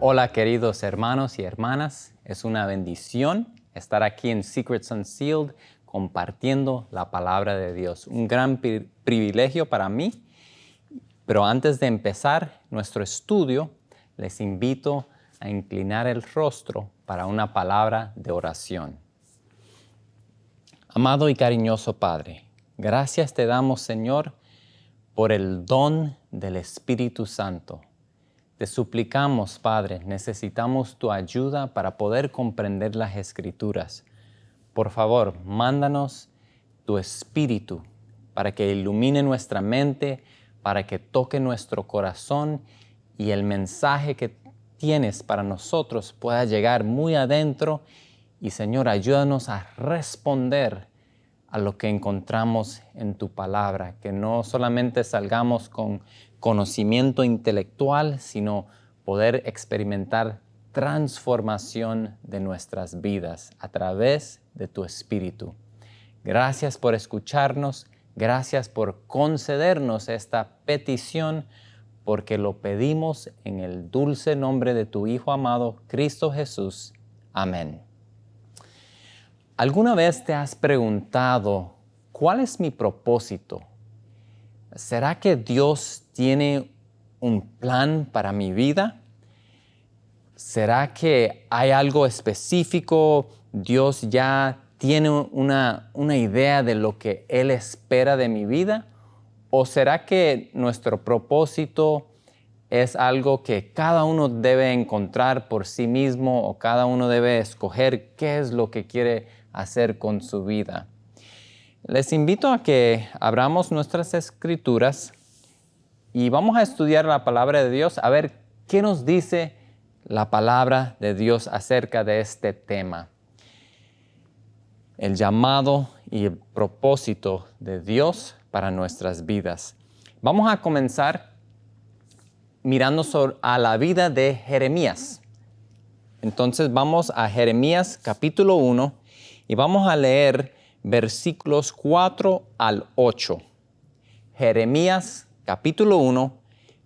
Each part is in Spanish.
Hola queridos hermanos y hermanas, es una bendición estar aquí en Secrets Unsealed compartiendo la palabra de Dios. Un gran privilegio para mí, pero antes de empezar nuestro estudio, les invito a inclinar el rostro para una palabra de oración. Amado y cariñoso Padre, gracias te damos, Señor, por el don del Espíritu Santo. Te suplicamos, Padre, necesitamos tu ayuda para poder comprender las Escrituras. Por favor, mándanos tu Espíritu para que ilumine nuestra mente, para que toque nuestro corazón y el mensaje que tienes para nosotros pueda llegar muy adentro. Y, Señor, ayúdanos a responder a lo que encontramos en tu palabra, que no solamente salgamos con conocimiento intelectual, sino poder experimentar transformación de nuestras vidas a través de tu Espíritu. Gracias por escucharnos, gracias por concedernos esta petición, porque lo pedimos en el dulce nombre de tu Hijo amado, Cristo Jesús. Amén. ¿Alguna vez te has preguntado, ¿cuál es mi propósito? ¿Será que Dios tiene un plan para mi vida? ¿Será que hay algo específico? ¿Dios ya tiene una idea de lo que Él espera de mi vida? ¿O será que nuestro propósito es algo que cada uno debe encontrar por sí mismo o cada uno debe escoger qué es lo que quiere hacer con su vida? Les invito a que abramos nuestras Escrituras y vamos a estudiar la palabra de Dios, a ver qué nos dice la palabra de Dios acerca de este tema. El llamado y el propósito de Dios para nuestras vidas. Vamos a comenzar mirando a la vida de Jeremías. Entonces vamos a Jeremías capítulo 1 y vamos a leer versículos 4 al 8. Jeremías capítulo 1,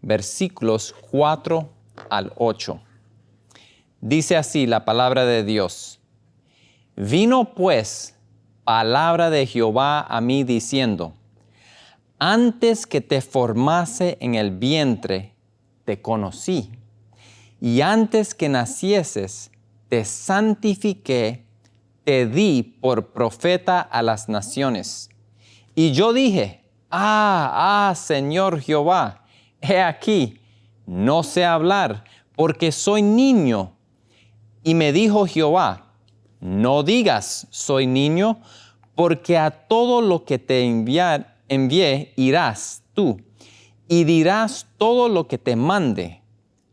versículos 4 al 8. Dice así la palabra de Dios. Vino pues palabra de Jehová a mí diciendo, antes que te formase en el vientre, te conocí, y antes que nacieses, te santifiqué, te di por profeta a las naciones. Y yo dije, Señor Jehová, he aquí, no sé hablar, porque soy niño. Y me dijo Jehová, no digas, soy niño, porque a todo lo que te envié irás tú, y dirás todo lo que te mande.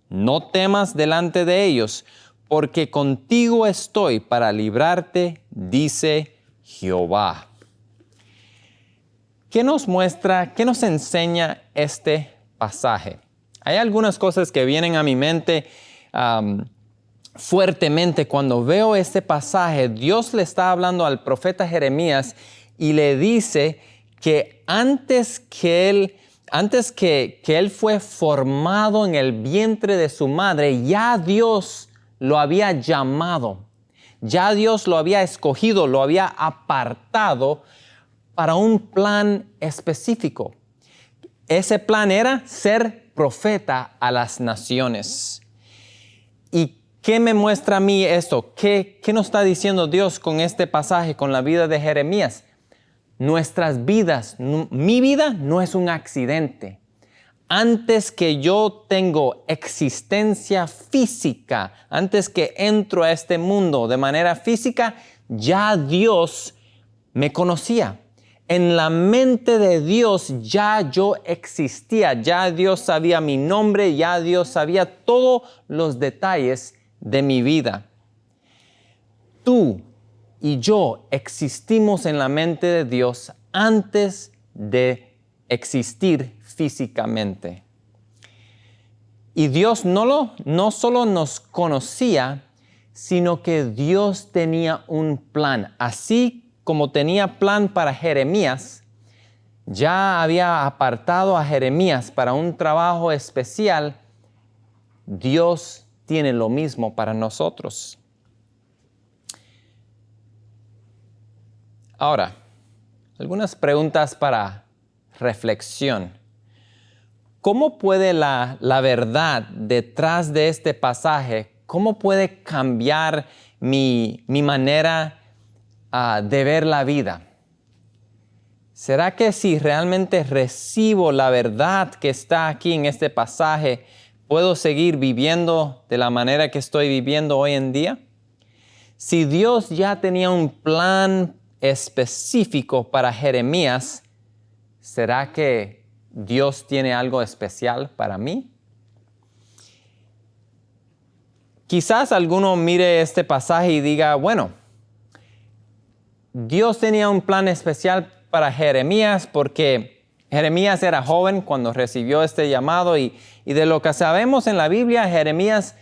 No temas delante de ellos, porque contigo estoy para librarte, dice Jehová. ¿Qué nos muestra, qué nos enseña este pasaje? Hay algunas cosas que vienen a mi mente fuertemente cuando veo este pasaje. Dios le está hablando al profeta Jeremías y le dice que antes que él fue formado en el vientre de su madre, ya Dios lo había llamado, ya Dios lo había escogido, lo había apartado para un plan específico. Ese plan era ser profeta a las naciones. ¿Y qué me muestra a mí esto? ¿Qué nos está diciendo Dios con este pasaje, con la vida de Jeremías? Nuestras vidas, mi vida no es un accidente. Antes que yo tengo existencia física, antes que entro a este mundo de manera física, ya Dios me conocía. En la mente de Dios ya yo existía, ya Dios sabía mi nombre, ya Dios sabía todos los detalles de mi vida. Tú y yo existimos en la mente de Dios antes de existir físicamente. Y Dios no solo nos conocía, sino que Dios tenía un plan. Así como tenía plan para Jeremías, ya había apartado a Jeremías para un trabajo especial. Dios tiene lo mismo para nosotros. Ahora, algunas preguntas para reflexión. ¿Cómo puede la verdad detrás de este pasaje, cómo puede cambiar mi manera de ver la vida? ¿Será que si realmente recibo la verdad que está aquí en este pasaje, puedo seguir viviendo de la manera que estoy viviendo hoy en día? Si Dios ya tenía un plan específico para Jeremías, ¿será que Dios tiene algo especial para mí? Quizás alguno mire este pasaje y diga, bueno, Dios tenía un plan especial para Jeremías porque Jeremías era joven cuando recibió este llamado y de lo que sabemos en la Biblia, Jeremías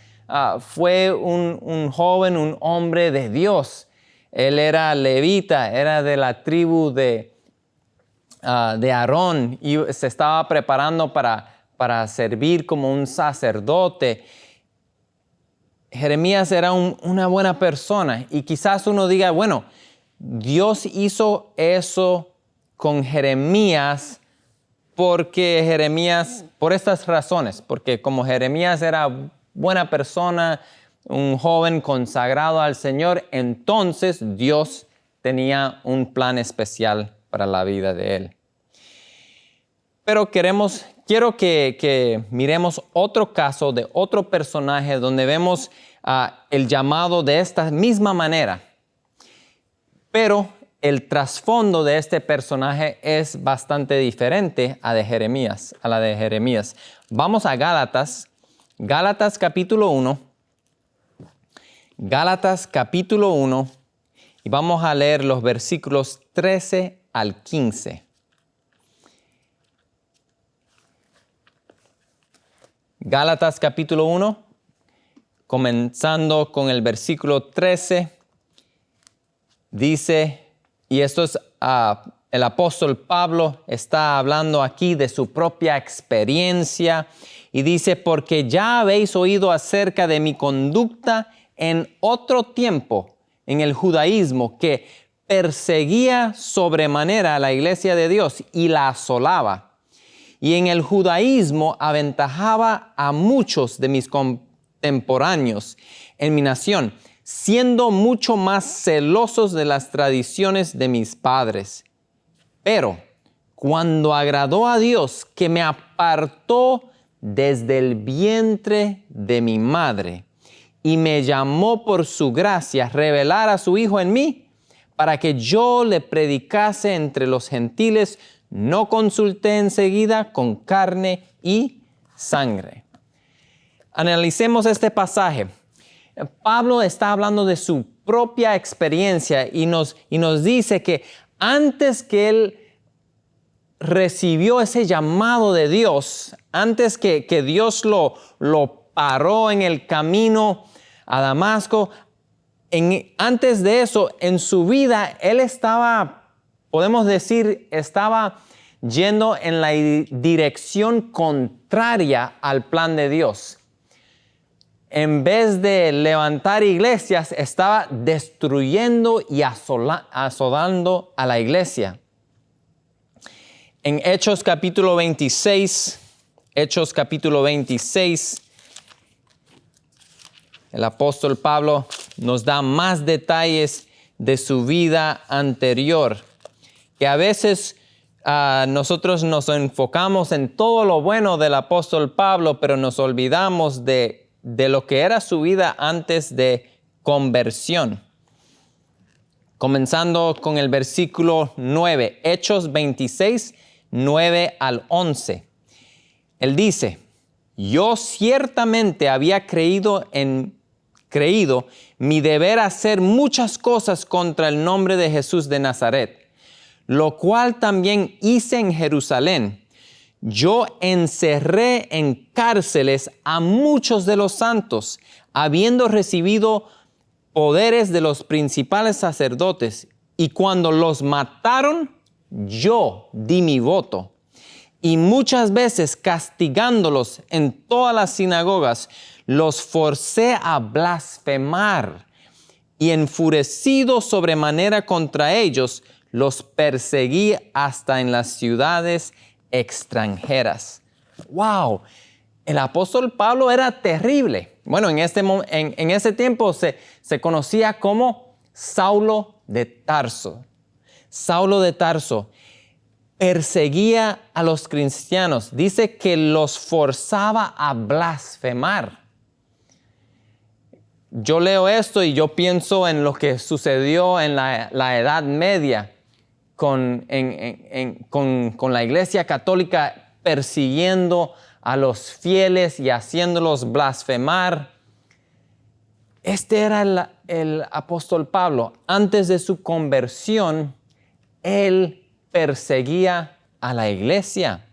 fue un joven, un hombre de Dios. Él era levita, era de la tribu de Aarón y se estaba preparando para servir como un sacerdote. Jeremías era una buena persona y quizás uno diga, bueno, Dios hizo eso con Jeremías porque Jeremías, por estas razones, porque como Jeremías era buena persona, un joven consagrado al Señor, entonces Dios tenía un plan especial para la vida de él. Pero quiero que miremos otro caso de otro personaje donde vemos el llamado de esta misma manera. Pero el trasfondo de este personaje es bastante diferente a la de Jeremías. Vamos a Gálatas capítulo 1. Gálatas capítulo 1 y vamos a leer los versículos 13 al 15. Gálatas capítulo 1, comenzando con el versículo 13, dice, y esto es el apóstol Pablo está hablando aquí de su propia experiencia y dice, porque ya habéis oído acerca de mi conducta en otro tiempo en el judaísmo, que perseguía sobremanera a la iglesia de Dios y la asolaba. Y en el judaísmo aventajaba a muchos de mis contemporáneos en mi nación, siendo mucho más celosos de las tradiciones de mis padres. Pero cuando agradó a Dios, que me apartó desde el vientre de mi madre y me llamó por su gracia a revelar a su Hijo en mí, para que yo le predicase entre los gentiles, no consulté enseguida con carne y sangre. Analicemos este pasaje. Pablo está hablando de su propia experiencia y nos dice que antes que él recibió ese llamado de Dios, antes que Dios lo paró en el camino a Damasco, antes de eso, en su vida, él estaba, podemos decir, estaba yendo en la dirección contraria al plan de Dios. En vez de levantar iglesias, estaba destruyendo y asolando a la iglesia. En Hechos capítulo 26, el apóstol Pablo nos da más detalles de su vida anterior, que a veces nosotros nos enfocamos en todo lo bueno del apóstol Pablo, pero nos olvidamos de lo que era su vida antes de conversión. Comenzando con el versículo 9, Hechos 26, 9 al 11. Él dice, yo ciertamente había creído mi deber hacer muchas cosas contra el nombre de Jesús de Nazaret, lo cual también hice en Jerusalén. Yo encerré en cárceles a muchos de los santos, habiendo recibido poderes de los principales sacerdotes, y cuando los mataron, yo di mi voto. y muchas veces castigándolos en todas las sinagogas, los forcé a blasfemar y enfurecido sobremanera contra ellos, los perseguí hasta en las ciudades extranjeras. ¡Wow! El apóstol Pablo era terrible. Bueno, en ese tiempo se conocía como Saulo de Tarso. Saulo de Tarso perseguía a los cristianos. Dice que los forzaba a blasfemar. Yo leo esto y yo pienso en lo que sucedió en la Edad Media con la Iglesia Católica persiguiendo a los fieles y haciéndolos blasfemar. Este era el apóstol Pablo. Antes de su conversión, él perseguía a la iglesia.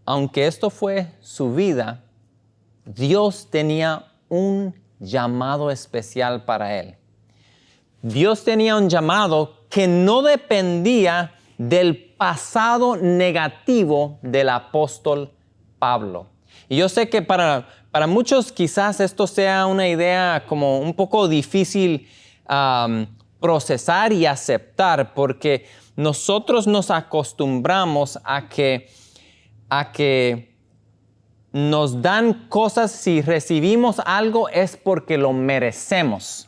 Aunque esto fue su vida, Dios tenía un llamado especial para él. Dios tenía un llamado que no dependía del pasado negativo del apóstol Pablo. Y yo sé que para muchos quizás esto sea una idea como un poco difícil procesar y aceptar, porque nosotros nos acostumbramos a que nos dan cosas, si recibimos algo es porque lo merecemos.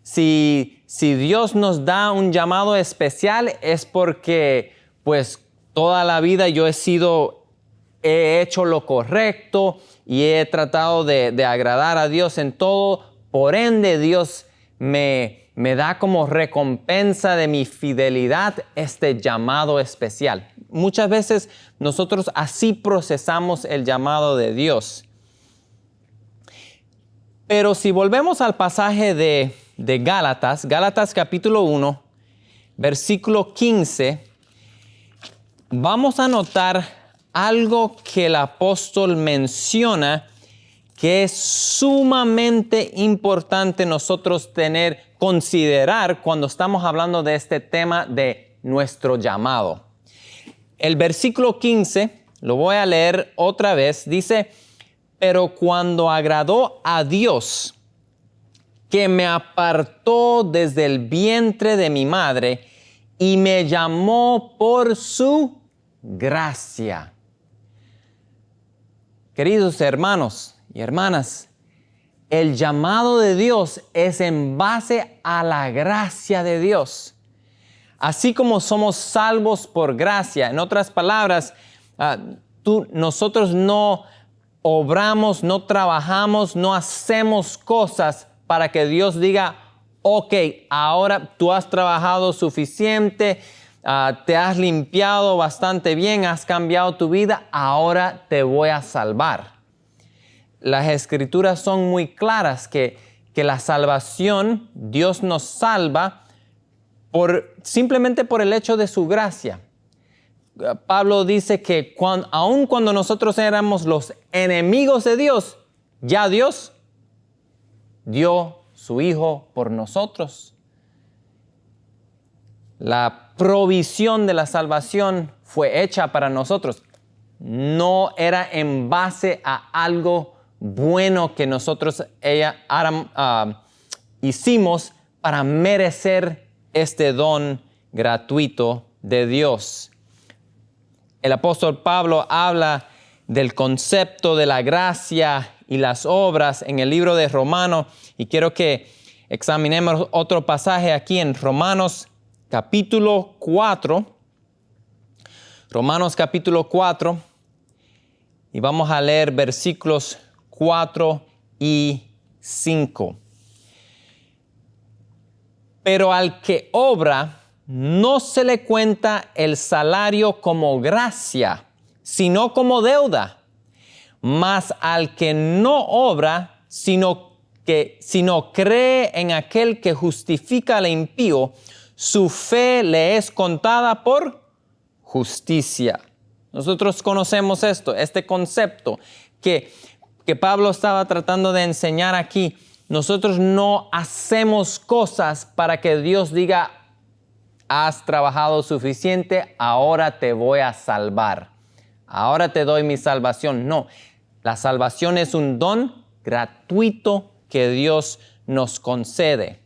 Si Dios nos da un llamado especial es porque pues toda la vida yo he hecho lo correcto y he tratado de agradar a Dios en todo. Por ende, Dios me da como recompensa de mi fidelidad este llamado especial. Muchas veces nosotros así procesamos el llamado de Dios. Pero si volvemos al pasaje de Gálatas capítulo 1, versículo 15, vamos a notar algo que el apóstol menciona que es sumamente importante nosotros considerar cuando estamos hablando de este tema de nuestro llamado. El versículo 15, lo voy a leer otra vez, dice: pero cuando agradó a Dios, que me apartó desde el vientre de mi madre y me llamó por su gracia. Queridos hermanos y hermanas, el llamado de Dios es en base a la gracia de Dios. Así como somos salvos por gracia, en otras palabras, nosotros no obramos, no trabajamos, no hacemos cosas para que Dios diga: ok, ahora tú has trabajado suficiente, te has limpiado bastante bien, has cambiado tu vida, ahora te voy a salvar. Las escrituras son muy claras que la salvación, Dios nos salva simplemente por el hecho de su gracia. Pablo dice que aun cuando nosotros éramos los enemigos de Dios, ya Dios dio su Hijo por nosotros. La provisión de la salvación fue hecha para nosotros. No era en base a algo bueno que nosotros hicimos para merecer este don gratuito de Dios. El apóstol Pablo habla del concepto de la gracia y las obras en el libro de Romanos, y quiero que examinemos otro pasaje aquí en Romanos capítulo 4. Romanos capítulo 4, y vamos a leer versículos 4 y 5. Pero al que obra, no se le cuenta el salario como gracia, sino como deuda. Mas al que no obra, sino cree en aquel que justifica al impío, su fe le es contada por justicia. Nosotros conocemos este concepto que Pablo estaba tratando de enseñar aquí. Nosotros no hacemos cosas para que Dios diga: has trabajado suficiente, ahora te voy a salvar. Ahora te doy mi salvación. No, la salvación es un don gratuito que Dios nos concede.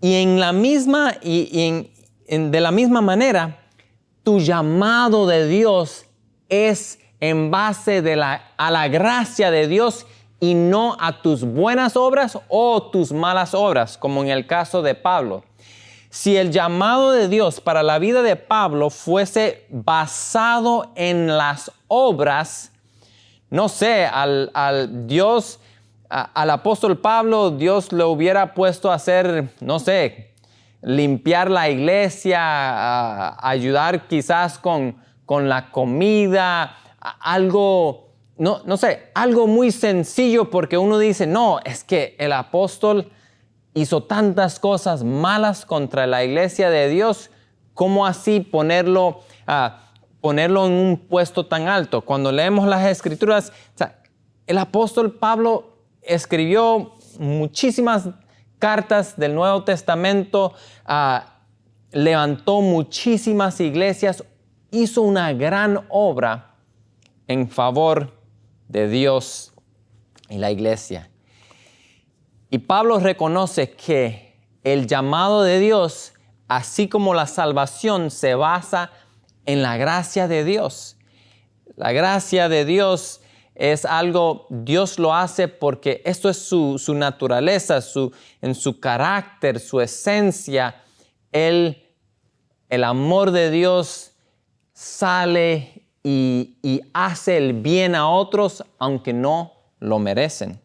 Y de la misma manera, tu llamado de Dios es en base a la gracia de Dios y no a tus buenas obras o tus malas obras, como en el caso de Pablo. Si el llamado de Dios para la vida de Pablo fuese basado en las obras, no sé, al apóstol Pablo, Dios le hubiera puesto a hacer, no sé, limpiar la iglesia, ayudar quizás con la comida, algo, no sé, algo muy sencillo, porque uno dice, no, es que el apóstol hizo tantas cosas malas contra la iglesia de Dios, ¿cómo así ponerlo en un puesto tan alto? Cuando leemos las Escrituras, o sea, el apóstol Pablo escribió muchísimas cartas del Nuevo Testamento, levantó muchísimas iglesias, hizo una gran obra en favor de Dios y la iglesia. Y Pablo reconoce que el llamado de Dios, así como la salvación, se basa en la gracia de Dios. La gracia de Dios es algo, Dios lo hace porque esto es su naturaleza, en su carácter, su esencia. El amor de Dios sale y hace el bien a otros, aunque no lo merecen.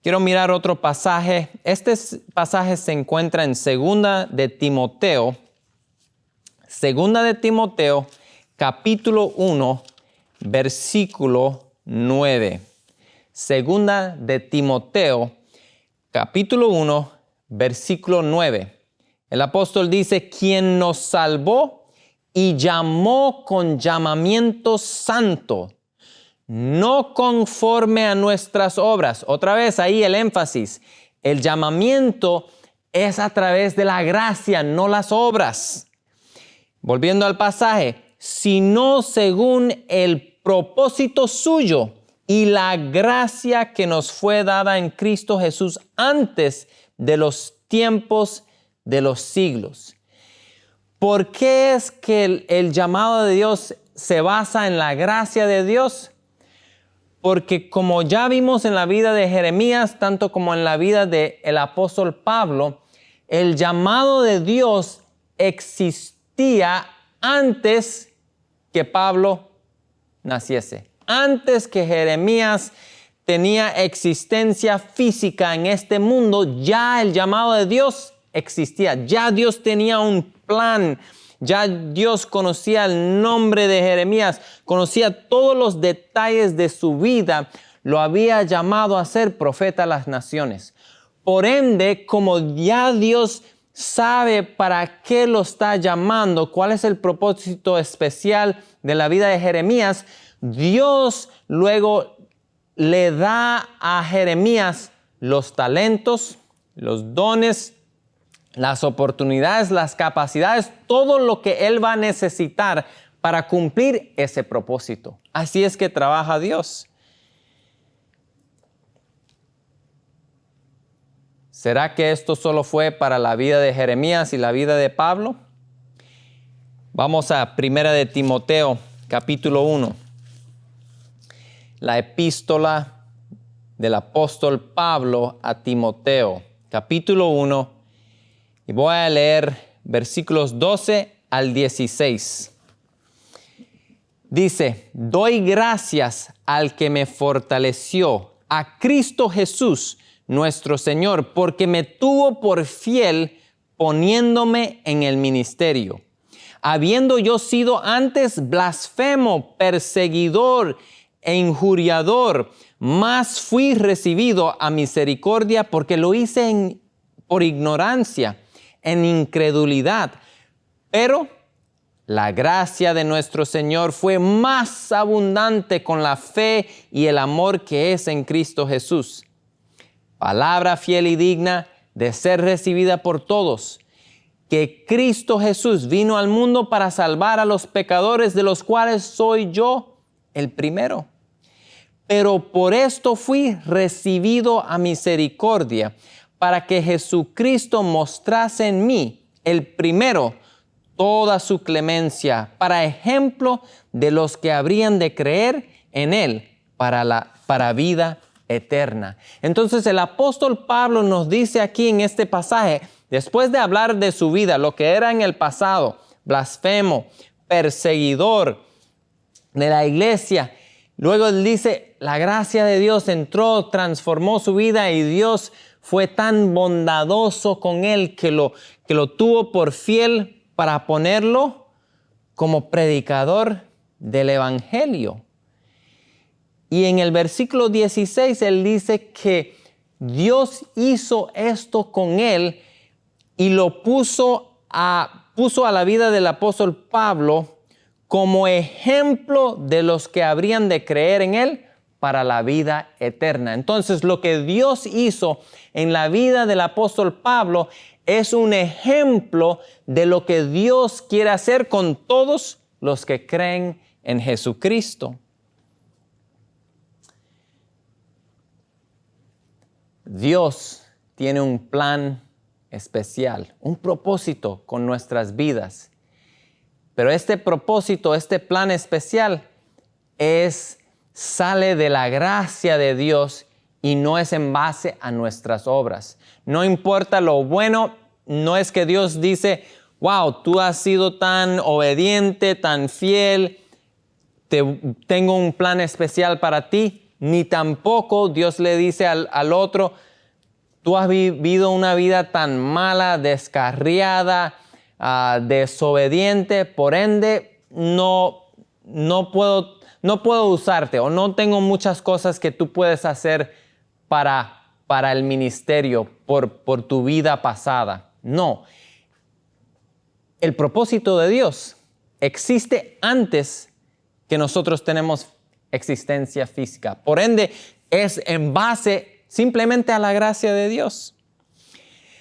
Quiero mirar otro pasaje. Este pasaje se encuentra en 2 de Timoteo. 2 de Timoteo, capítulo 1, versículo 9. 2 de Timoteo, capítulo 1, versículo 9. El apóstol dice, quien nos salvó y llamó con llamamiento santo, no conforme a nuestras obras. Otra vez ahí el énfasis. El llamamiento es a través de la gracia, no las obras. Volviendo al pasaje, sino según el propósito suyo y la gracia que nos fue dada en Cristo Jesús antes de los tiempos de los siglos. ¿Por qué es que el llamado de Dios se basa en la gracia de Dios? Porque como ya vimos en la vida de Jeremías, tanto como en la vida del apóstol Pablo, el llamado de Dios existía antes que Pablo naciese. Antes que Jeremías tenía existencia física en este mundo, ya el llamado de Dios existía. Ya Dios tenía un plan. Ya Dios conocía el nombre de Jeremías, conocía todos los detalles de su vida, lo había llamado a ser profeta a las naciones. Por ende, como ya Dios sabe para qué lo está llamando, cuál es el propósito especial de la vida de Jeremías, Dios luego le da a Jeremías los talentos, los dones, las oportunidades, las capacidades, todo lo que él va a necesitar para cumplir ese propósito. Así es que trabaja Dios. ¿Será que esto solo fue para la vida de Jeremías y la vida de Pablo? Vamos a 1 de Timoteo, capítulo 1. La epístola del apóstol Pablo a Timoteo, capítulo 1. Y voy a leer versículos 12 al 16. Dice, doy gracias al que me fortaleció, a Cristo Jesús, nuestro Señor, porque me tuvo por fiel poniéndome en el ministerio. Habiendo yo sido antes blasfemo, perseguidor e injuriador, mas fui recibido a misericordia porque lo hice por ignorancia, en incredulidad. Pero la gracia de nuestro Señor fue más abundante con la fe y el amor que es en Cristo Jesús. Palabra fiel y digna de ser recibida por todos. que Cristo Jesús vino al mundo para salvar a los pecadores, de los cuales soy yo el primero. Pero por esto fui recibido a misericordia, para que Jesucristo mostrase en mí, el primero, toda su clemencia, para ejemplo de los que habrían de creer en Él para vida eterna. Entonces el apóstol Pablo nos dice aquí en este pasaje, después de hablar de su vida, lo que era en el pasado, blasfemo, perseguidor de la iglesia, luego él dice, la gracia de Dios entró, transformó su vida y Dios fue tan bondadoso con él que lo tuvo por fiel para ponerlo como predicador del evangelio. Y en el versículo 16 él dice que Dios hizo esto con él y lo puso a la vida del apóstol Pablo como ejemplo de los que habrían de creer en él para la vida eterna. Entonces, lo que Dios hizo en la vida del apóstol Pablo es un ejemplo de lo que Dios quiere hacer con todos los que creen en Jesucristo. Dios tiene un plan especial, un propósito con nuestras vidas. Pero este propósito, este plan especial sale de la gracia de Dios y no es en base a nuestras obras. No importa lo bueno, no es que Dios dice, wow, tú has sido tan obediente, tan fiel, tengo un plan especial para ti. Ni tampoco Dios le dice al otro, tú has vivido una vida tan mala, descarriada, desobediente, por ende no puedo usarte o no tengo muchas cosas que tú puedes hacer para el ministerio por tu vida pasada. No. El propósito de Dios existe antes que nosotros tenemos existencia física. Por ende, es en base simplemente a la gracia de Dios.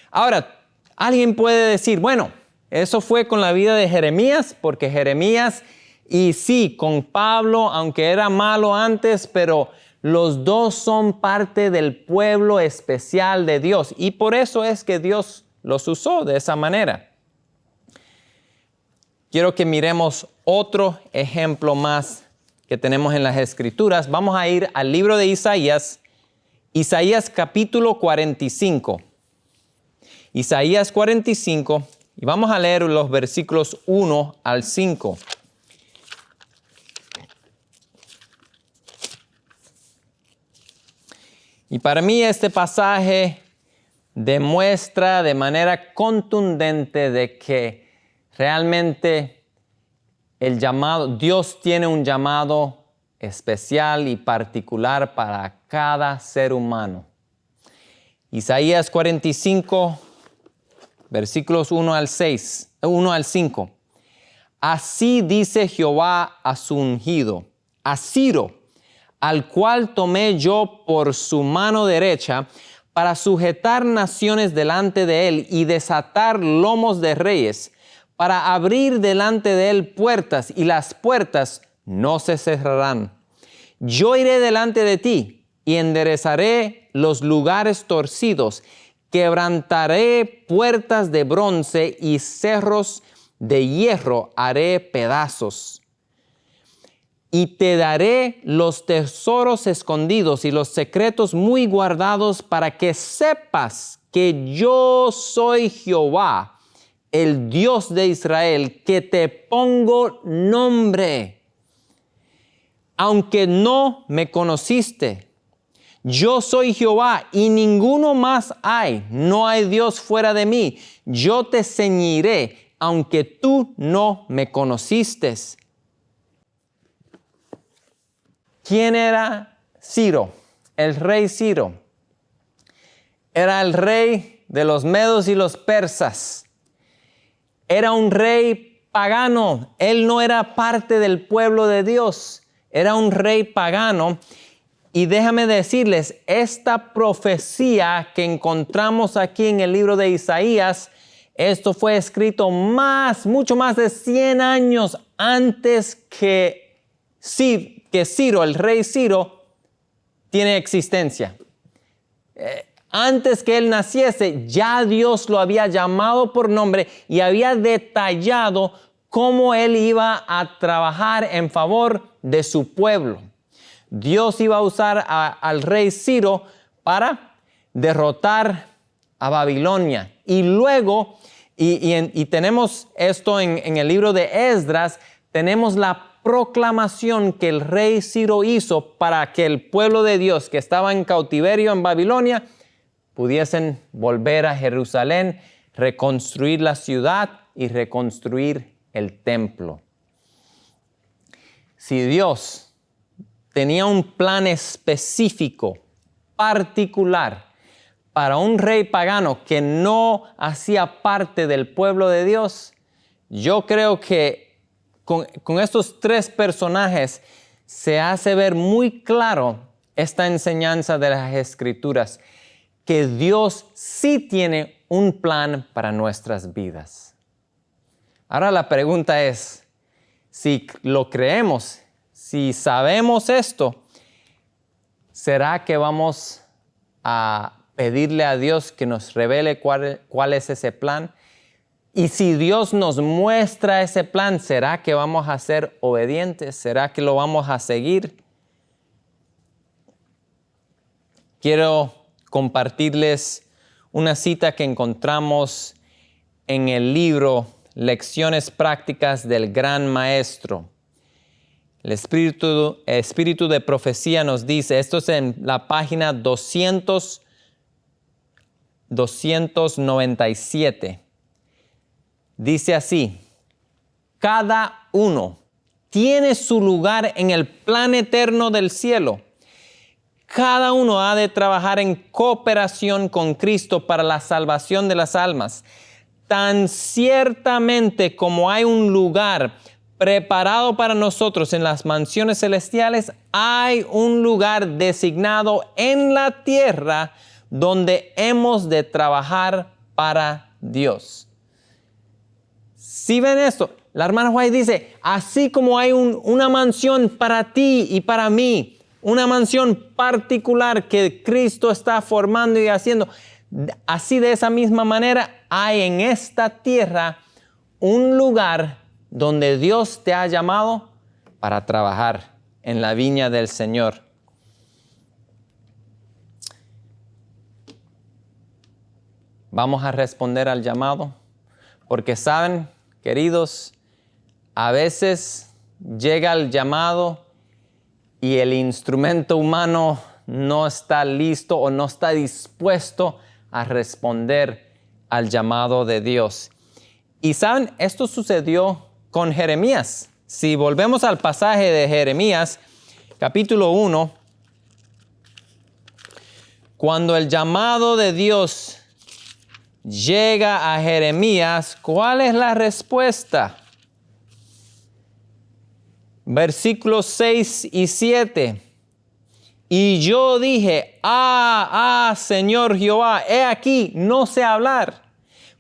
Ahora, alguien puede decir, bueno, eso fue con la vida de Jeremías, porque Jeremías, y sí, con Pablo, aunque era malo antes, pero los dos son parte del pueblo especial de Dios. Y por eso es que Dios los usó de esa manera. Quiero que miremos otro ejemplo más que tenemos en las Escrituras. Vamos a ir al libro de Isaías, Isaías capítulo 45. Isaías 45, y vamos a leer los versículos 1 al 5. Y para mí este pasaje demuestra de manera contundente de que realmente Dios tiene un llamado especial y particular para cada ser humano. Isaías 45, versículos 1 al 5. Así dice Jehová a su ungido, a Ciro, al cual tomé yo por su mano derecha, para sujetar naciones delante de él y desatar lomos de reyes, para abrir delante de él puertas, y las puertas no se cerrarán. Yo iré delante de ti y enderezaré los lugares torcidos, quebrantaré puertas de bronce y cerros de hierro haré pedazos. Y te daré los tesoros escondidos y los secretos muy guardados, para que sepas que yo soy Jehová, el Dios de Israel, que te pongo nombre. Aunque no me conociste, yo soy Jehová y ninguno más hay. No hay Dios fuera de mí. Yo te ceñiré, aunque tú no me conociste. ¿Quién era Ciro? El rey Ciro. Era el rey de los medos y los persas. Era un rey pagano. Él no era parte del pueblo de Dios. Era un rey pagano. Y déjame decirles, esta profecía que encontramos aquí en el libro de Isaías Esto fue escrito mucho más de 100 años antes que Ciro, el rey Ciro, tiene existencia. Antes que él naciese, ya Dios lo había llamado por nombre y había detallado cómo él iba a trabajar en favor de su pueblo. Dios iba a usar al rey Ciro para derrotar a Babilonia. Y luego, y tenemos esto en el libro de Esdras, tenemos la proclamación que el rey Ciro hizo para que el pueblo de Dios que estaba en cautiverio en Babilonia pudiesen volver a Jerusalén, reconstruir la ciudad y reconstruir el templo. Si Dios tenía un plan específico, particular, para un rey pagano que no hacía parte del pueblo de Dios, yo creo que con estos tres personajes se hace ver muy claro esta enseñanza de las Escrituras, que Dios sí tiene un plan para nuestras vidas. Ahora la pregunta es, si lo creemos, si sabemos esto, ¿será que vamos a pedirle a Dios que nos revele cuál es ese plan? Y si Dios nos muestra ese plan, ¿será que vamos a ser obedientes? ¿Será que lo vamos a seguir? Quiero compartirles una cita que encontramos en el libro Lecciones Prácticas del Gran Maestro. El Espíritu de Profecía nos dice, esto es en la página 297. Dice así: cada uno tiene su lugar en el plan eterno del cielo. Cada uno ha de trabajar en cooperación con Cristo para la salvación de las almas. Tan ciertamente como hay un lugar preparado para nosotros en las mansiones celestiales, hay un lugar designado en la tierra donde hemos de trabajar para Dios. Si ven esto, la hermana White dice, así como hay una mansión para ti y para mí, una mansión particular que Cristo está formando y haciendo, así de esa misma manera hay en esta tierra un lugar donde Dios te ha llamado para trabajar en la viña del Señor. Vamos a responder al llamado, porque saben, queridos, a veces llega el llamado y el instrumento humano no está listo o no está dispuesto a responder al llamado de Dios. Y saben, esto sucedió con Jeremías. Si volvemos al pasaje de Jeremías, capítulo 1, cuando el llamado de Dios llega a Jeremías, ¿cuál es la respuesta? Versículos 6 y 7. Y yo dije, Señor Jehová, he aquí, no sé hablar,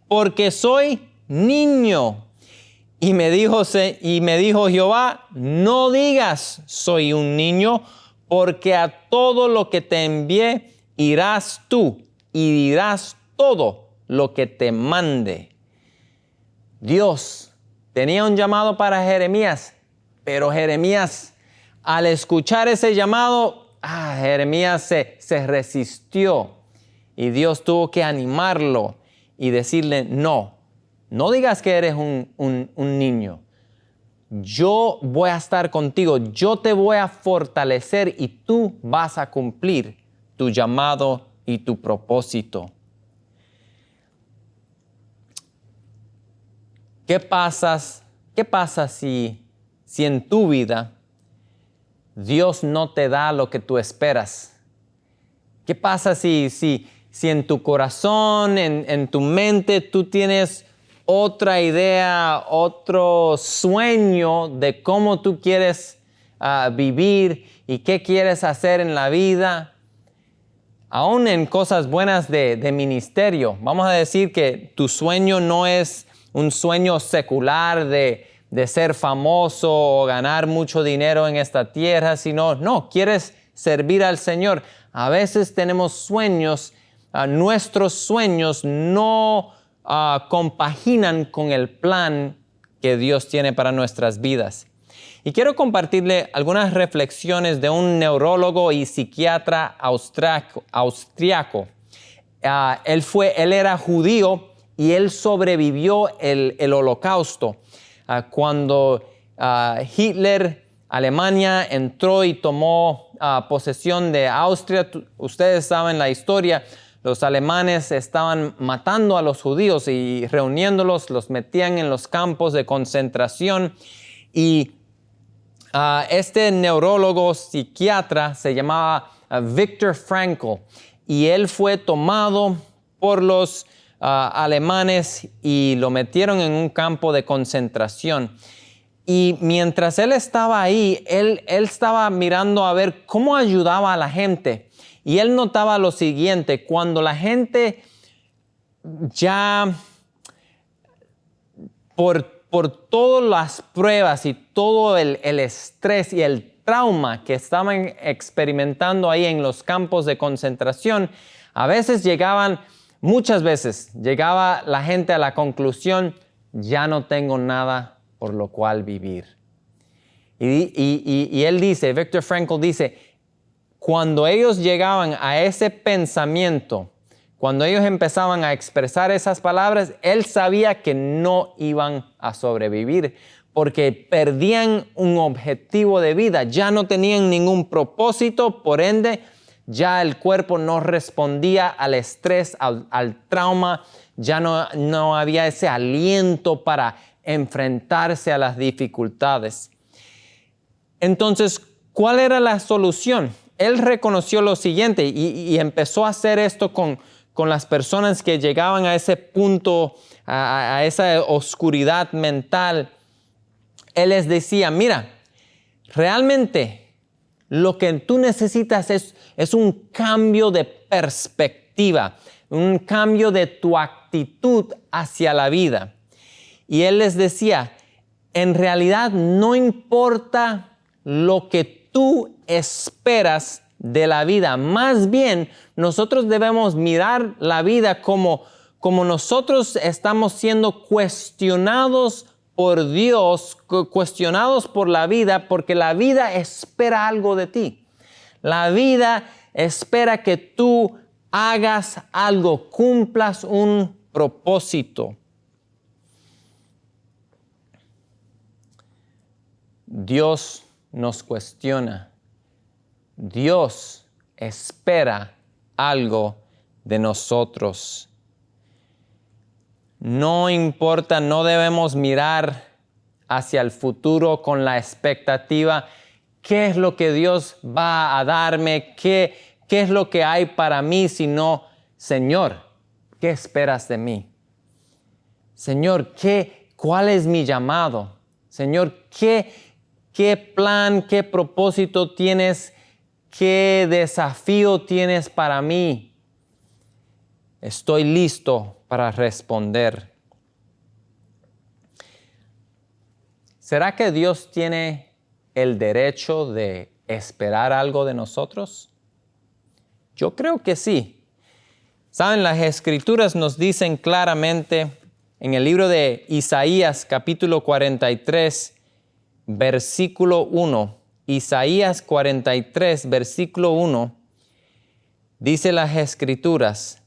porque soy niño. Y me dijo Jehová, no digas, soy un niño, porque a todo lo que te envié irás tú y dirás todo lo que te mande. Dios tenía un llamado para Jeremías, pero Jeremías, al escuchar ese llamado, Jeremías se resistió y Dios tuvo que animarlo y decirle, no digas que eres un niño. Yo voy a estar contigo, yo te voy a fortalecer y tú vas a cumplir tu llamado y tu propósito. ¿Qué pasa si en tu vida Dios no te da lo que tú esperas? ¿Qué pasa si en tu corazón, en tu mente, tú tienes otra idea, otro sueño de cómo tú quieres vivir y qué quieres hacer en la vida? aún en cosas buenas de ministerio. Vamos a decir que tu sueño no es un sueño secular de ser famoso o ganar mucho dinero en esta tierra, sino, no, quieres servir al Señor. A veces tenemos sueños, nuestros sueños no compaginan con el plan que Dios tiene para nuestras vidas. Y quiero compartirle algunas reflexiones de un neurólogo y psiquiatra austriaco. Él era judío y él sobrevivió el Holocausto. Cuando Hitler, Alemania, entró y tomó posesión de Austria, ustedes saben la historia, los alemanes estaban matando a los judíos y reuniéndolos, los metían en los campos de concentración. Y este neurólogo psiquiatra se llamaba Viktor Frankl, y él fue tomado por los alemanes y lo metieron en un campo de concentración. Y mientras él estaba ahí, él estaba mirando a ver cómo ayudaba a la gente. Y él notaba lo siguiente: cuando la gente ya por todas las pruebas y todo el estrés y el trauma que estaban experimentando ahí en los campos de concentración, muchas veces llegaba la gente a la conclusión: ya no tengo nada por lo cual vivir. Y él dice, Viktor Frankl dice, cuando ellos llegaban a ese pensamiento, cuando ellos empezaban a expresar esas palabras, él sabía que no iban a sobrevivir porque perdían un objetivo de vida, ya no tenían ningún propósito, por ende, ya el cuerpo no respondía al estrés, al trauma, ya no había ese aliento para enfrentarse a las dificultades. Entonces, ¿cuál era la solución? Él reconoció lo siguiente y empezó a hacer esto con las personas que llegaban a ese punto, a esa oscuridad mental. Él les decía, mira, realmente lo que tú necesitas es un cambio de perspectiva, un cambio de tu actitud hacia la vida. Y él les decía, en realidad no importa lo que tú esperas de la vida. Más bien, nosotros debemos mirar la vida como nosotros estamos siendo cuestionados por Dios, cuestionados por la vida, porque la vida espera algo de ti. La vida espera que tú hagas algo, cumplas un propósito. Dios nos cuestiona. Dios espera algo de nosotros. No importa, no debemos mirar hacia el futuro con la expectativa, ¿qué es lo que Dios va a darme? ¿Qué es lo que hay para mí? Sino, Señor, ¿qué esperas de mí? Señor, ¿cuál es mi llamado? Señor, ¿qué plan, qué propósito tienes? ¿Qué desafío tienes para mí? Estoy listo para responder. ¿Será que Dios tiene el derecho de esperar algo de nosotros? Yo creo que sí. Saben, las Escrituras nos dicen claramente en el libro de Isaías, capítulo 43, versículo 1, Isaías 43, versículo 1, dice las Escrituras,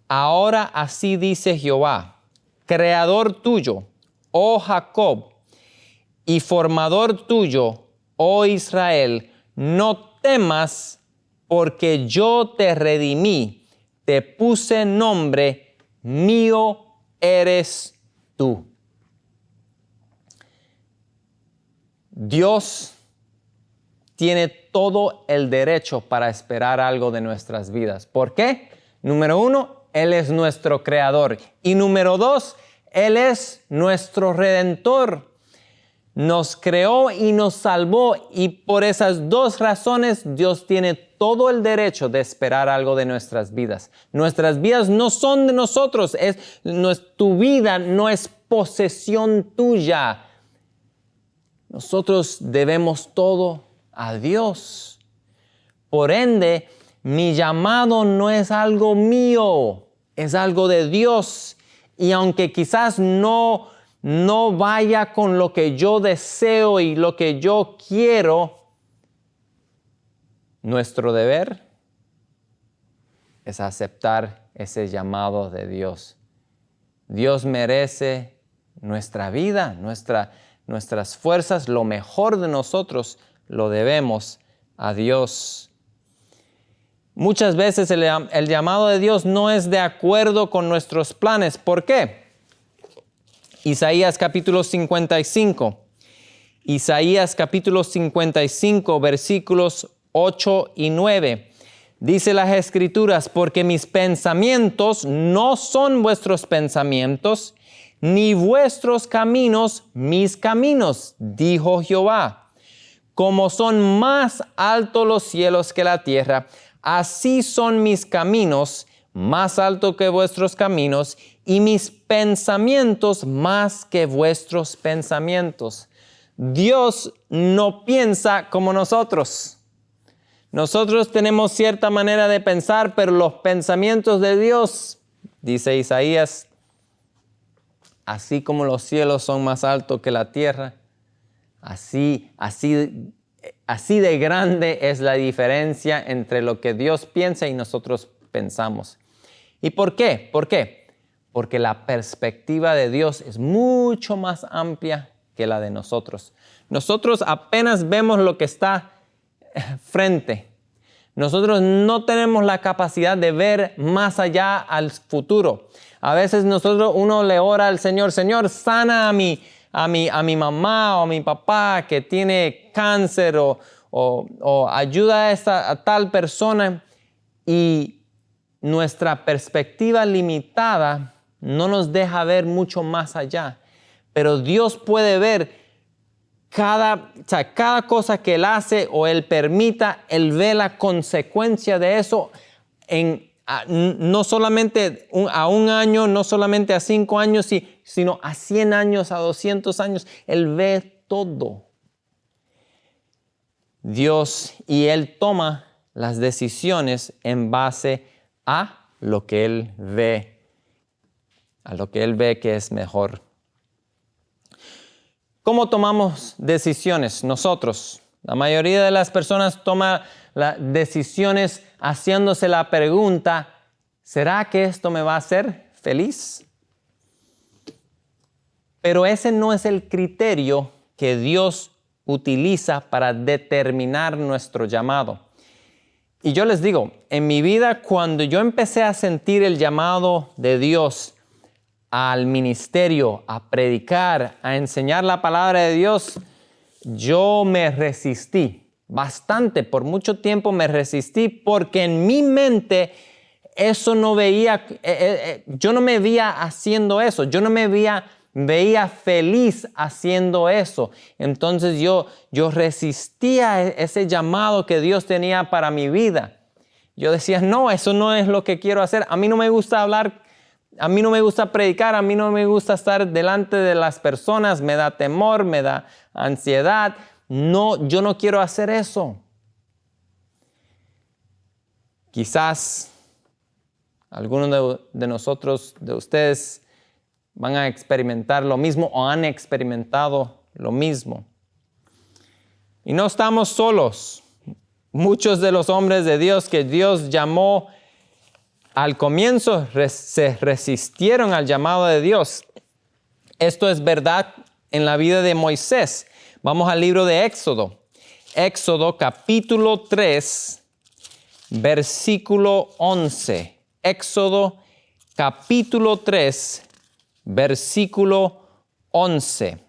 ahora así dice Jehová, creador tuyo, oh Jacob, y formador tuyo, oh Israel, no temas, porque yo te redimí, te puse nombre, mío eres tú. Dios tiene todo el derecho para esperar algo de nuestras vidas. ¿Por qué? Número 1, Él es nuestro creador. Y número 2, Él es nuestro redentor. nos creó y nos salvó, y por esas dos razones Dios tiene todo el derecho de esperar algo de nuestras vidas. Nuestras vidas no son de nosotros, tu vida no es posesión tuya. Nosotros debemos todo a Dios. Por ende, mi llamado no es algo mío, es algo de Dios. Y aunque quizás no vaya con lo que yo deseo y lo que yo quiero, nuestro deber es aceptar ese llamado de Dios. Dios merece nuestra vida, nuestras fuerzas, lo mejor de nosotros lo debemos a Dios. Muchas veces el llamado de Dios no es de acuerdo con nuestros planes. ¿Por qué? Isaías capítulo 55. Isaías capítulo 55, versículos 8 y 9. Dice las Escrituras: porque mis pensamientos no son vuestros pensamientos, ni vuestros caminos mis caminos, dijo Jehová. Como son más altos los cielos que la tierra, así son mis caminos, más altos que vuestros caminos, y mis pensamientos más que vuestros pensamientos. Dios no piensa como nosotros. Nosotros tenemos cierta manera de pensar, pero los pensamientos de Dios, dice Isaías, así como los cielos son más altos que la tierra, así de grande es la diferencia entre lo que Dios piensa y nosotros pensamos. ¿Y por qué? ¿Por qué? Porque la perspectiva de Dios es mucho más amplia que la de nosotros. Nosotros apenas vemos lo que está frente. Nosotros no tenemos la capacidad de ver más allá al futuro. A veces uno le ora al Señor: Señor, sana a mi mamá o a mi papá que tiene cáncer, o ayuda a tal persona, y nuestra perspectiva limitada no nos deja ver mucho más allá. Pero Dios puede ver cada cosa que Él hace o Él permita. Él ve la consecuencia de eso no solamente a un año, no solamente a 5 años, sino a 100 años, a 200 años. Él ve todo. Dios, y Él toma las decisiones en base a lo que Él ve, que es mejor. ¿Cómo tomamos decisiones nosotros? La mayoría de las personas toma las decisiones haciéndose la pregunta: ¿será que esto me va a hacer feliz? Pero ese no es el criterio que Dios utiliza para determinar nuestro llamado. Y yo les digo, en mi vida, cuando yo empecé a sentir el llamado de Dios al ministerio, a predicar, a enseñar la palabra de Dios, yo me resistí bastante. Por mucho tiempo me resistí, porque en mi mente eso no veía, yo no me veía haciendo eso, yo no me veía feliz haciendo eso. Entonces yo resistía ese llamado que Dios tenía para mi vida. Yo decía: no, eso no es lo que quiero hacer. A mí no me gusta hablar, a mí no me gusta predicar, a mí no me gusta estar delante de las personas, me da temor, me da ansiedad. No, yo no quiero hacer eso. Quizás algunos de nosotros, de ustedes, van a experimentar lo mismo o han experimentado lo mismo. Y no estamos solos. Muchos de los hombres de Dios que Dios llamó al comienzo se resistieron al llamado de Dios. Esto es verdad en la vida de Moisés. Vamos al libro de Éxodo. Éxodo capítulo 3, versículo 11. Éxodo capítulo 3, versículo 11.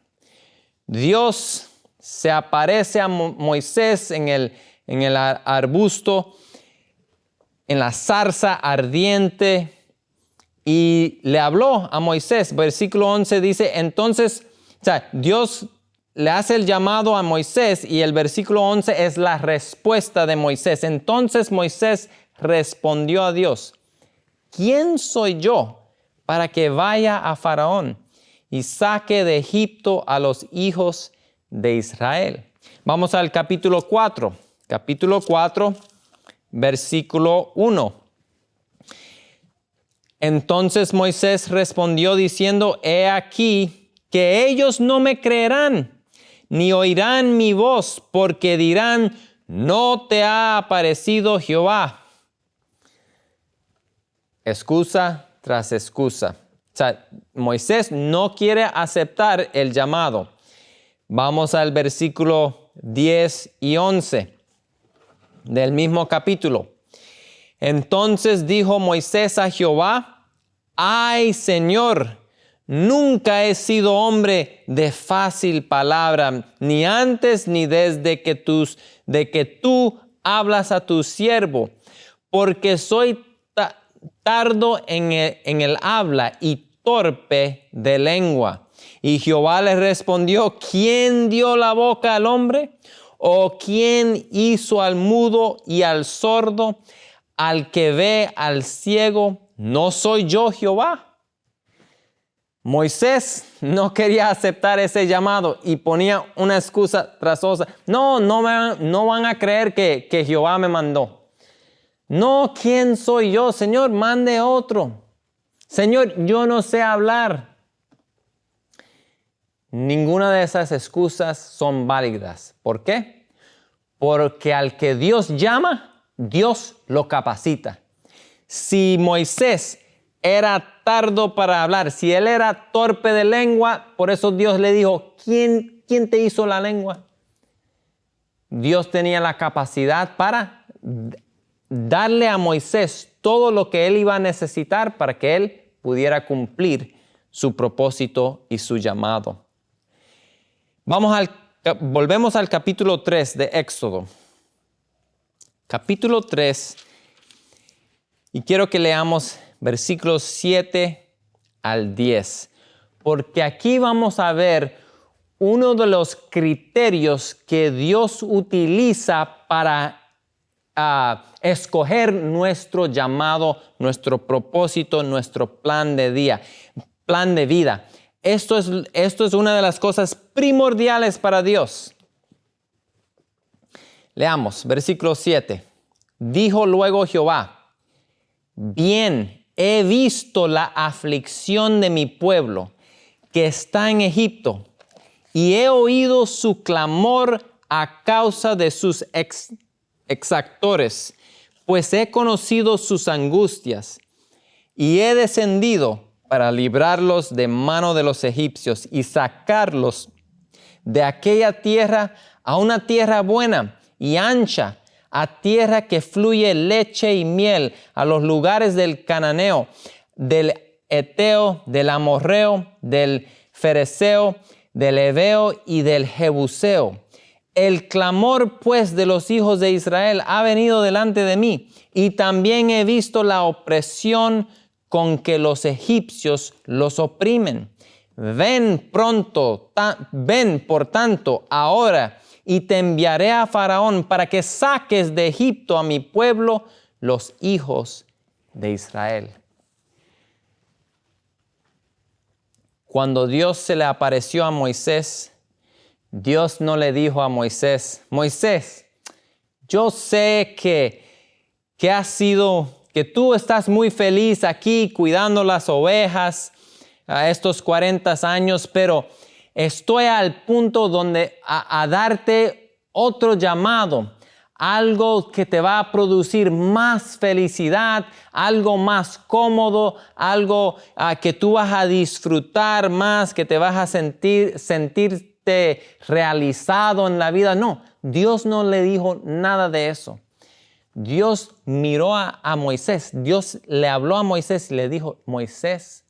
Dios se aparece a Moisés en el arbusto, en la zarza ardiente, y le habló a Moisés. Versículo 11 dice: entonces, Dios le hace el llamado a Moisés y el versículo 11 es la respuesta de Moisés. Entonces Moisés respondió a Dios: ¿quién soy yo para que vaya a Faraón y saque de Egipto a los hijos de Israel? Vamos al capítulo 4. Capítulo 4, versículo 1. Entonces Moisés respondió diciendo: he aquí que ellos no me creerán, ni oirán mi voz, porque dirán: no te ha aparecido Jehová. Excusa tras excusa. O sea, Moisés no quiere aceptar el llamado. Vamos al versículo 10 y 11 del mismo capítulo. Entonces dijo Moisés a Jehová: ay, Señor, nunca he sido hombre de fácil palabra, ni antes ni desde que tú hablas a tu siervo, porque soy tardo en el habla y torpe de lengua. Y Jehová le respondió: ¿quién dio la boca al hombre? ¿O quién hizo al mudo y al sordo, al que ve, al ciego? ¿No soy yo Jehová? Moisés no quería aceptar ese llamado y ponía una excusa tras otra. No van a creer que Jehová me mandó. No, ¿quién soy yo? Señor, mande otro. Señor, yo no sé hablar. Ninguna de esas excusas son válidas. ¿Por qué? Porque al que Dios llama, Dios lo capacita. Si Moisés era tardo para hablar, si él era torpe de lengua, por eso Dios le dijo: ¿quién te hizo la lengua? Dios tenía la capacidad para darle a Moisés todo lo que él iba a necesitar para que él pudiera cumplir su propósito y su llamado. Volvemos al capítulo 3 de Éxodo. Capítulo 3, y quiero que leamos versículos 7 al 10, porque aquí vamos a ver uno de los criterios que Dios utiliza para escoger nuestro llamado, nuestro propósito, nuestro plan de vida. Esto es una de las cosas primordiales para Dios. Leamos, versículo 7. Dijo luego Jehová: bien, he visto la aflicción de mi pueblo que está en Egipto, y he oído su clamor a causa de sus exactores, pues he conocido sus angustias, y he descendido para librarlos de mano de los egipcios y sacarlos de aquella tierra a una tierra buena y ancha, a tierra que fluye leche y miel, a los lugares del cananeo, del eteo, del amorreo, del fereceo, del heveo y del jebuseo. El clamor, pues, de los hijos de Israel ha venido delante de mí, y también he visto la opresión con que los egipcios los oprimen. Ven por tanto ahora, y te enviaré a Faraón para que saques de Egipto a mi pueblo, los hijos de Israel. Cuando Dios se le apareció a Moisés, Dios no le dijo a Moisés: Moisés, yo sé que tú estás muy feliz aquí cuidando las ovejas a estos 40 años, pero estoy al punto donde a darte otro llamado, algo que te va a producir más felicidad, algo más cómodo, algo que tú vas a disfrutar más, que te vas a sentirte realizado en la vida. No, Dios no le dijo nada de eso. Dios miró a Moisés, Dios le habló a Moisés y le dijo: Moisés,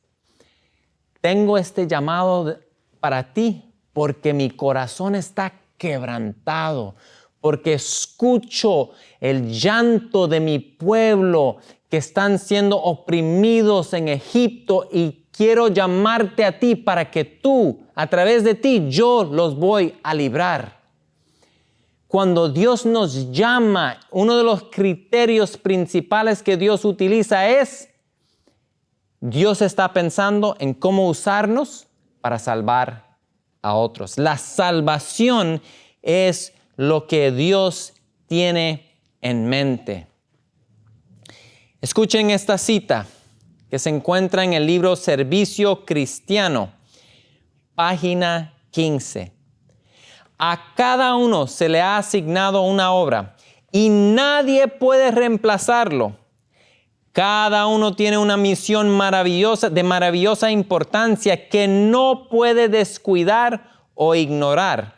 tengo este llamado para ti porque mi corazón está quebrantado, porque escucho el llanto de mi pueblo que están siendo oprimidos en Egipto y quiero llamarte a ti para que tú, a través de ti, yo los voy a librar. Cuando Dios nos llama, uno de los criterios principales que Dios utiliza es, Dios está pensando en cómo usarnos para salvar a otros. La salvación es lo que Dios tiene en mente. Escuchen esta cita que se encuentra en el libro Servicio Cristiano, página 15. A cada uno se le ha asignado una obra y nadie puede reemplazarlo. Cada uno tiene una misión maravillosa, de maravillosa importancia que no puede descuidar o ignorar,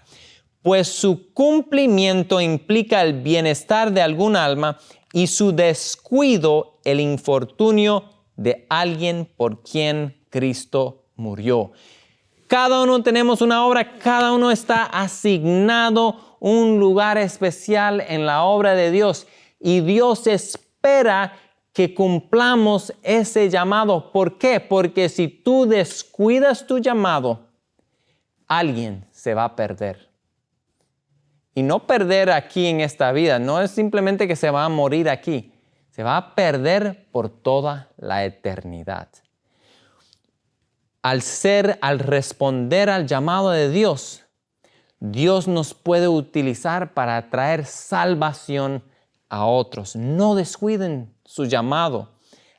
pues su cumplimiento implica el bienestar de algún alma y su descuido el infortunio de alguien por quien Cristo murió. Cada uno tenemos una obra, cada uno está asignado un lugar especial en la obra de Dios y Dios espera que cumplamos ese llamado. ¿Por qué? Porque si tú descuidas tu llamado, alguien se va a perder. Y no perder aquí en esta vida, no es simplemente que se va a morir aquí, se va a perder por toda la eternidad. Al responder al llamado de Dios, Dios nos puede utilizar para traer salvación a otros. No descuiden su llamado,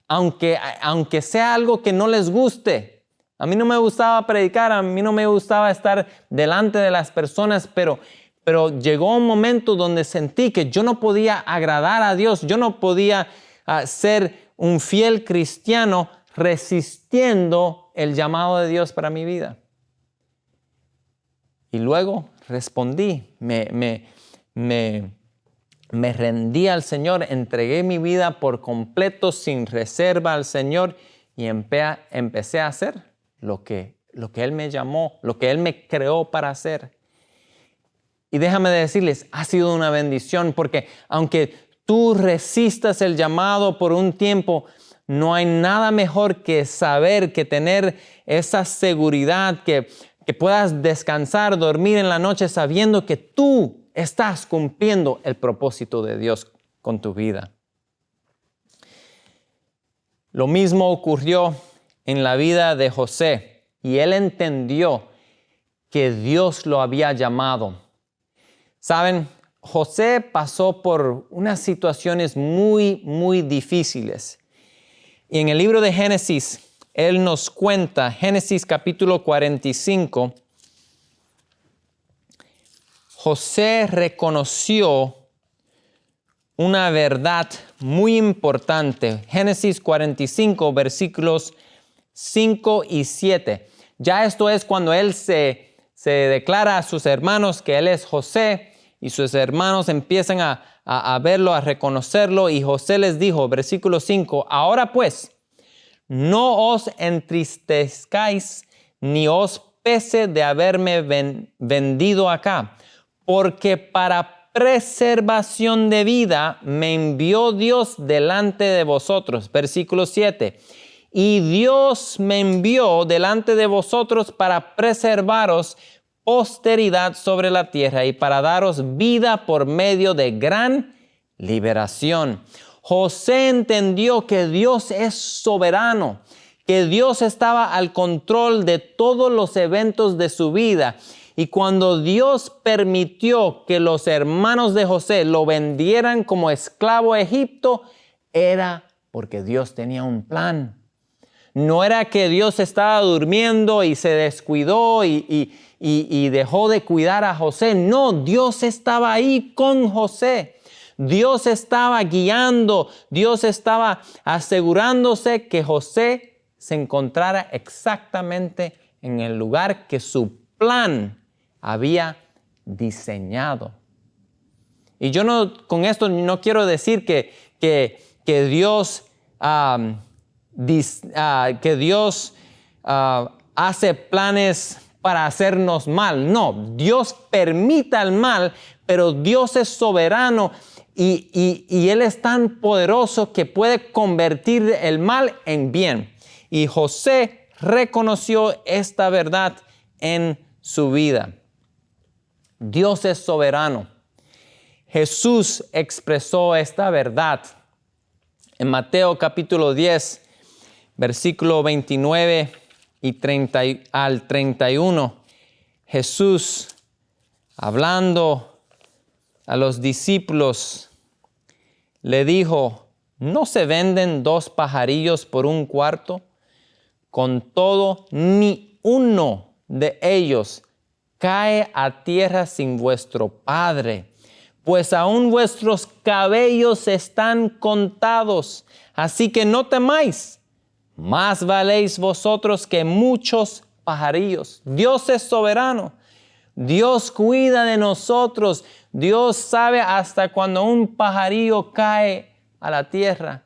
aunque sea algo que no les guste. A mí no me gustaba predicar, a mí no me gustaba estar delante de las personas, pero llegó un momento donde sentí que yo no podía agradar a Dios, yo no podía ser un fiel cristiano resistiendo el llamado de Dios para mi vida. Y luego respondí, me rendí al Señor, entregué mi vida por completo, sin reserva al Señor y empecé a hacer lo que Él me llamó, lo que Él me creó para hacer. Y déjame decirles, ha sido una bendición porque aunque tú resistas el llamado por un tiempo, no hay nada mejor que saber, que tener esa seguridad, que puedas descansar, dormir en la noche sabiendo que tú estás cumpliendo el propósito de Dios con tu vida. Lo mismo ocurrió en la vida de José y él entendió que Dios lo había llamado. Saben, José pasó por unas situaciones muy, muy difíciles. Y en el libro de Génesis, él nos cuenta, Génesis capítulo 45, José reconoció una verdad muy importante. Génesis 45, versículos 5 y 7. Ya esto es cuando él se declara a sus hermanos que él es José y sus hermanos empiezan a verlo, a reconocerlo. Y José les dijo, versículo 5, ahora pues, no os entristezcáis ni os pese de haberme vendido acá, porque para preservación de vida me envió Dios delante de vosotros. Versículo 7. Y Dios me envió delante de vosotros para preservaros posteridad sobre la tierra y para daros vida por medio de gran liberación. José entendió que Dios es soberano, que Dios estaba al control de todos los eventos de su vida. Y cuando Dios permitió que los hermanos de José lo vendieran como esclavo a Egipto, era porque Dios tenía un plan. No era que Dios estaba durmiendo y se descuidó y dejó de cuidar a José. No, Dios estaba ahí con José. Dios estaba guiando, Dios estaba asegurándose que José se encontrara exactamente en el lugar que su plan había diseñado. Y yo con esto no quiero decir que Dios hace planes para hacernos mal. No, Dios permite el mal, pero Dios es soberano y Él es tan poderoso que puede convertir el mal en bien. Y José reconoció esta verdad en su vida. Dios es soberano. Jesús expresó esta verdad en Mateo capítulo 10, versículo 29 al 31. Jesús, hablando a los discípulos, le dijo: ¿no se venden 2 pajarillos por un cuarto? Con todo, ni uno de ellos cae a tierra sin vuestro Padre, pues aún vuestros cabellos están contados. Así que no temáis, más valéis vosotros que muchos pajarillos. Dios es soberano. Dios cuida de nosotros. Dios sabe hasta cuando un pajarillo cae a la tierra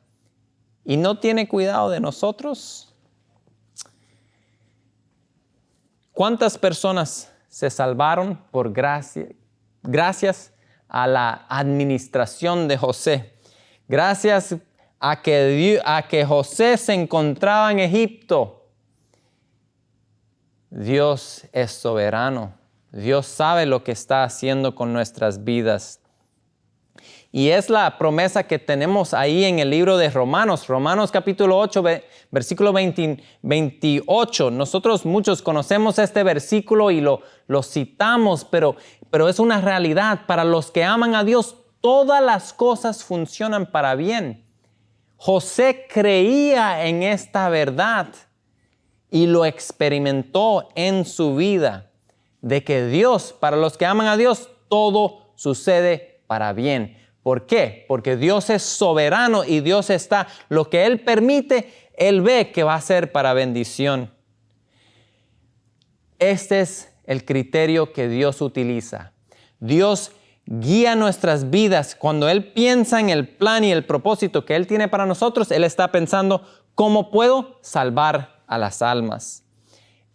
y no tiene cuidado de nosotros. ¿Cuántas personas se salvaron por gracias a la administración de José? Gracias a que José se encontraba en Egipto. Dios es soberano. Dios sabe lo que está haciendo con nuestras vidas. Y es la promesa que tenemos ahí en el libro de Romanos. Romanos capítulo 8, versículo 28. Nosotros muchos conocemos este versículo y lo citamos, pero es una realidad. Para los que aman a Dios, todas las cosas funcionan para bien. José creía en esta verdad y lo experimentó en su vida, de que Dios, para los que aman a Dios, todo sucede para bien. ¿Por qué? Porque Dios es soberano y Dios está, lo que Él permite, Él ve que va a ser para bendición. Este es el criterio que Dios utiliza. Dios guía nuestras vidas. Cuando Él piensa en el plan y el propósito que Él tiene para nosotros, Él está pensando, ¿cómo puedo salvar a las almas?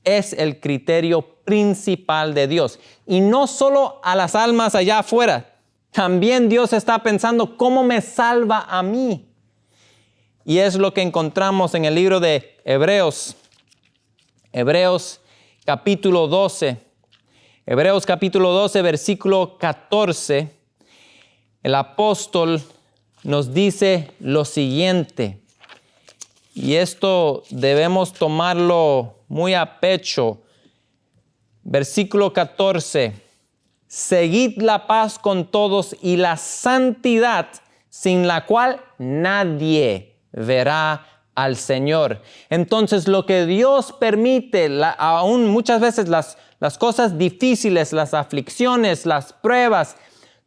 Es el criterio principal de Dios. Y no solo a las almas allá afuera. También Dios está pensando, ¿cómo me salva a mí? Y es lo que encontramos en el libro de Hebreos. Hebreos capítulo 12. Hebreos capítulo 12, versículo 14. El apóstol nos dice lo siguiente. Y esto debemos tomarlo muy a pecho. Versículo 14. Seguid la paz con todos y la santidad, sin la cual nadie verá al Señor. Entonces, lo que Dios permite, aún muchas veces las cosas difíciles, las aflicciones, las pruebas,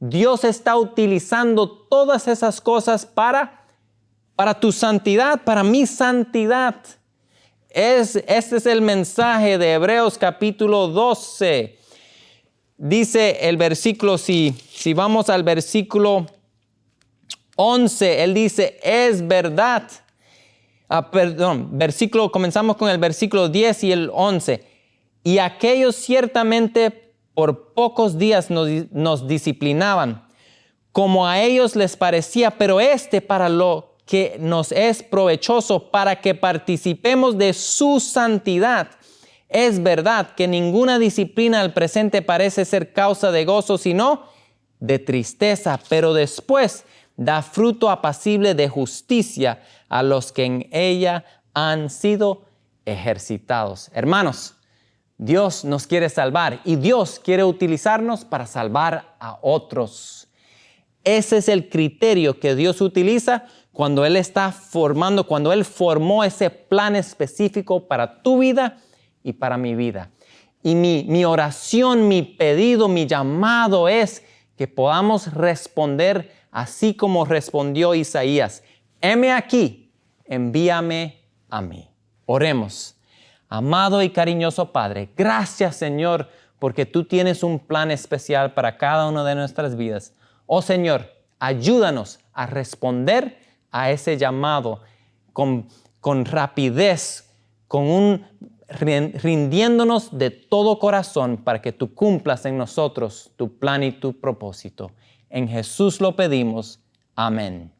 Dios está utilizando todas esas cosas para tu santidad, para mi santidad. Este es el mensaje de Hebreos capítulo 12. Dice el versículo, si vamos al versículo 11, él dice, es verdad. Comenzamos con el versículo 10 y el 11. Y aquellos ciertamente por pocos días nos disciplinaban, como a ellos les parecía, pero para lo que nos es provechoso, para que participemos de su santidad. Es verdad que ninguna disciplina al presente parece ser causa de gozo, sino de tristeza, pero después da fruto apacible de justicia a los que en ella han sido ejercitados. Hermanos, Dios nos quiere salvar y Dios quiere utilizarnos para salvar a otros. Ese es el criterio que Dios utiliza cuando Él está formando, cuando Él formó ese plan específico para tu vida y para mi vida. Y mi oración, mi pedido, mi llamado es que podamos responder así como respondió Isaías. Heme aquí, envíame a mí. Oremos. Amado y cariñoso Padre, gracias Señor, porque tú tienes un plan especial para cada una de nuestras vidas. Oh Señor, ayúdanos a responder a ese llamado con rapidez, rindiéndonos de todo corazón para que tú cumplas en nosotros tu plan y tu propósito. En Jesús lo pedimos. Amén.